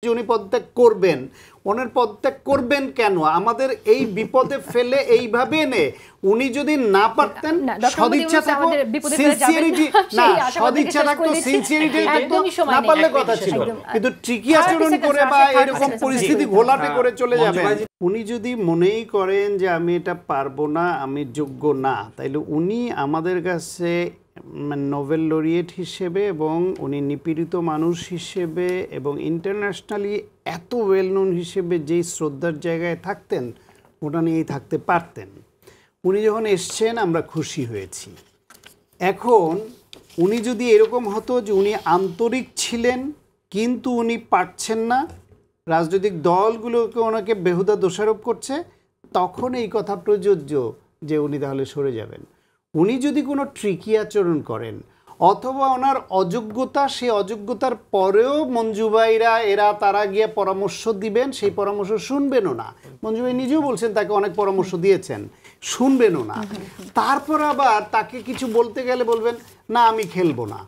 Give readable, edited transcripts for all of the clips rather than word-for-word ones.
উনি পদত্যাগ করবেন, ওনার পদত্যাগ করবেন কেন? আমাদের এই বিপদে ফেলে এইভাবে এনে উনি যদি না পারতেন, সদিচ্ছা থাকতো, সিনসিয়ারিটি না, সদিচ্ছা থাকতো, সিনসিয়ারিটি থাকতো, না পারলে কথা ছিল, কিন্তু ট্রিকি আচরণ করে বা এরকম পরিস্থিতি ঘোলাটে করে চলে যাবেন। উনি যদি মনেই করেন যে আমি এটা পারবো না, আমি যোগ্য না, তাইলে উনি আমাদের কাছে নোবেল লরিয়েট হিসেবে এবং উনি নিপীড়িত মানুষ হিসেবে এবং ইন্টারন্যাশনালি এত ওয়েল নোন হিসেবে যেই শ্রদ্ধার জায়গায় থাকতেন, ওটা নিয়েই থাকতে পারতেন। উনি যখন এসছেন আমরা খুশি হয়েছি। এখন উনি যদি এরকম হতো যে উনি আন্তরিক ছিলেন কিন্তু উনি পারছেন না, রাজনৈতিক দলগুলোকে ওনাকে বেহুদা দোষারোপ করছে, তখন এই কথা প্রযোজ্য যে উনি তাহলে সরে যাবেন। উনি যদি কোনো ট্রিকি আচরণ করেন অথবা ওনার অযোগ্যতা, সেই অযোগ্যতার পরেও মঞ্জু ভাইরা তারা গিয়ে পরামর্শ দিবেন, সেই পরামর্শ শুনবেনও না। মঞ্জু ভাই নিজেও বলছেন তাকে অনেক পরামর্শ দিয়েছেন, শুনবেনও না। তারপর আবার তাকে কিছু বলতে গেলে বলবেন না আমি খেলবো না।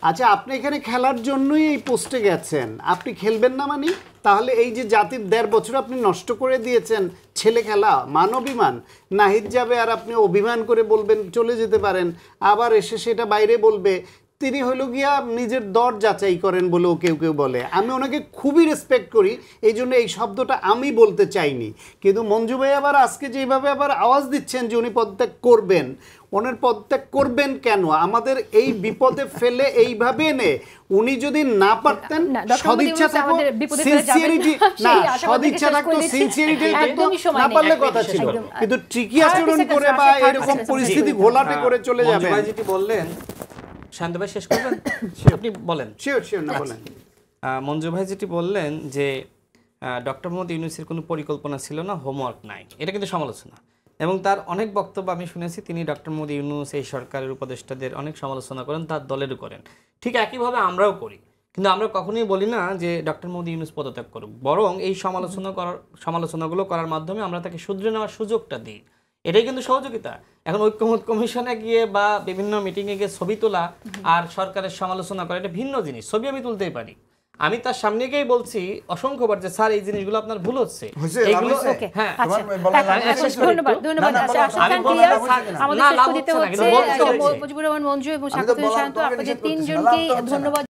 আচ্ছা, আপনি এখানে খেলার জন্যই এই পোস্টে গেছেন, আপনি খেলবেন না মানে? তাহলে এই যে জাতির 1.5 বছর আপনি নষ্ট করে দিয়েছেন, ছেলে খেলা, মান অভিমান। নাহিদ যাবে আর আপনি অভিমান করে বলবেন চলে যেতে পারেন, আবার এসে সেটা বাইরে বলবে। তিনি হলো গিয়া নিজের দর যাচাই করেন বলেও কেউ কেউ বলে। আমি ওনাকে খুবই রেসপেক্ট করি, এই জন্য এই শব্দটা আমি বলতে চাইনি। কিন্তু মঞ্জু ভাই আবার আজকে যেভাবে আবার আওয়াজ দিচ্ছেন যে উনি পদত্যাগ করবেন, ওনার পদত্যাগ করবেন কেন? আমাদের এই বিপদে ফেলে এইভাবে এনে উনি যদি না পারতেন, সদিচ্ছা থাকতো, সিনসিয়ারিটি না, সদিচ্ছা থাকতো, সিনসিয়ারিটি থাকতো, না পারলে কথা ছিল, কিন্তু ট্রিকি আচরণ করে বা এরকম পরিস্থিতি ঘোলাটে করে চলে যাবেন। ভাই যেটি বললেন, শান্ত ভাই শেষ করবেন, আপনি বলেন। শিওর না বলেন। মঞ্জু ভাই যেটি বললেন যে ডক্টর মোহাম্মদ ইউনূসের কোনো পরিকল্পনা ছিল না, হোমওয়ার্ক নাই, এটা কিন্তু সমালোচনা। এবং তার অনেক বক্তব্য আমি শুনেছি, তিনি ডক্টর মোহাম্মদ ইউনূস এই সরকারের উপদেষ্টাদের অনেক সমালোচনা করেন, তার দলেরও করেন। ঠিক একইভাবে আমরাও করি, কিন্তু আমরা কখনোই বলি না যে ডক্টর মোহাম্মদ ইউনূস পদত্যাগ করুক, বরং এই সমালোচনাগুলো করার মাধ্যমে আমরা তাকে শুধরে নেওয়ার সুযোগটা দিই। এটাই কিন্তু সহযোগিতা। এখন ঐক্যমত কমিশনে গিয়ে বা বিভিন্ন মিটিংয়ে গিয়ে ছবি তোলা আর সরকারের সমালোচনা করা এটা ভিন্ন জিনিস। ছবি আমি তুলতেই পারি, আমি তার সামনে গিয়েই বলছি অসংখ্যবার যে স্যার এই জিনিসগুলো আপনার ভুল হচ্ছে। এগুলো হ্যাঁ, মঞ্জু এবং শান্ত, আপনাদের তিনজনকে ধন্যবাদ।